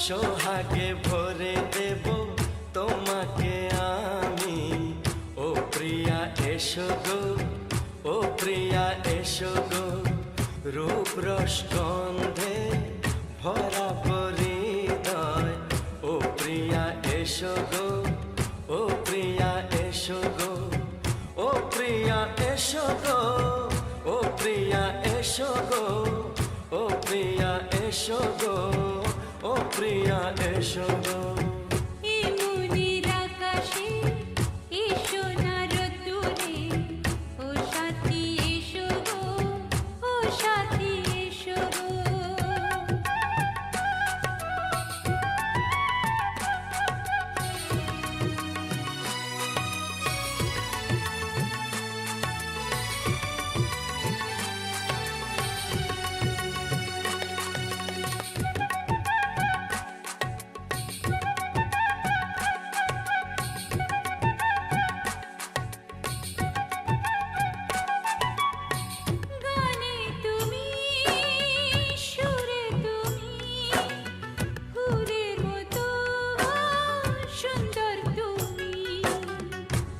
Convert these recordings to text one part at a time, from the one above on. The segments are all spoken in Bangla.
সোহাগে ভরে দেব তোমাকে আমি। ও প্রিয়া এসো গো, ও প্রিয়া এসো গো, রূপ রস গন্ধে ভরা হৃদয়। ও প্রিয়া এসো গো, ও প্রিয়া এসো গো, ও প্রিয়া এসো গো, ও প্রিয়া এসো গো, ও প্রিয়া এসো গো, ও প্রিয়া এসো গো।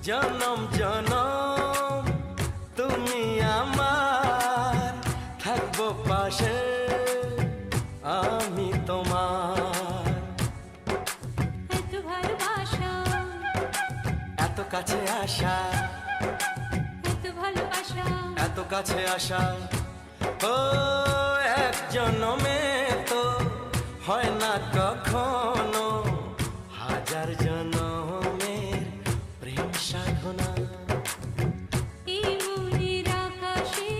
জনম জনম তুমি আমার, থাকবো পাশে আমি তোমার। এত ভালোবাসা, এত কাছে আসা, এত ভালোবাসা, এত কাছে আসা। ও এক জনমে তো হয় না কখনো, হাজার জনমের প্রেম সাধনা। এই মনের আকাশে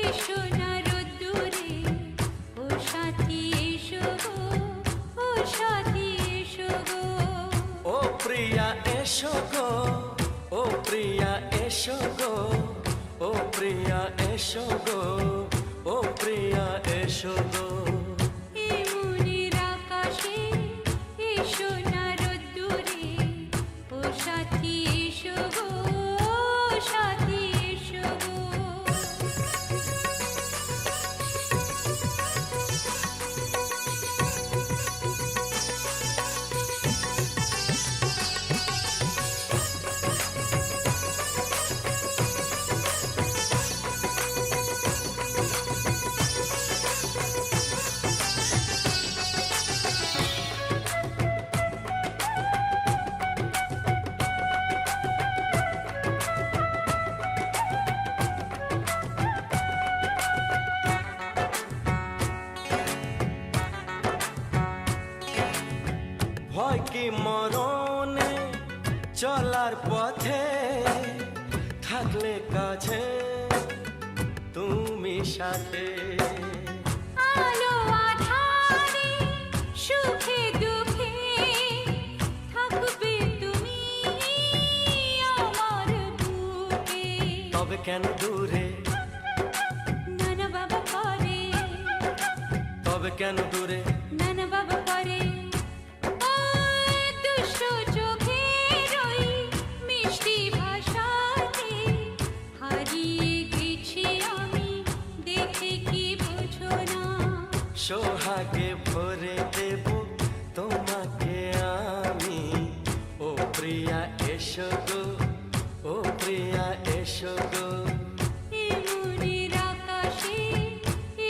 এসো না রোদ্দুরে, ও সাথী এসো গো, ও সাথী এসো গো। ও প্রিয়া এসো গো, ও প্রিয়া এসো গো, ও প্রিয়া এসো গো, ও প্রিয়া এসো গো। এই মনের আকাশে এসো না রোদ্দুরে, ও সাথী এসো গো, ও সাথী এসো গো। ভয় কি মরণে চলার পথে, থাকলে কাছে তুমি সাথে। আলো আঁধারে সুখে দুঃখে থাকবে তুমি আমার বুকে। তবে কেন দূরে, নানা বাবা করে, তবে কেন দূরে, নানা বাবা করে। ওই দুষ্ট চোখের ওই মিষ্টি ভাষাতে হারিয়ে গেছি আমি, দেখে কি বোঝো না। সোহাগে ভরে দেব তোমাকে আমি। ও প্রিয়া এসো গো, ও প্রিয়া এসো গো। এই মনের আকাশে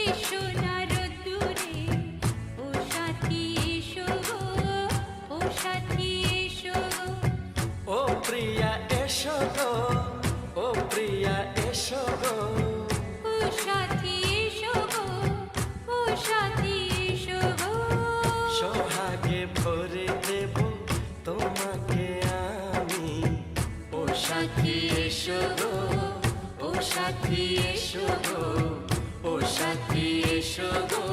এসো না রোদ্দুরে, ও সাথী এসো গো, ও সাথী এসো গো। ও প্রিয়া এসো গো, ও প্রিয়া এসো গো। ও সাথী এসো গো, ও সাথী এসো গো। সোহাগে ভরে দেব তোমাকে আমি। ও সাথী এসো গো, ও সাথী এসো গো, ও সাথী এসো গো।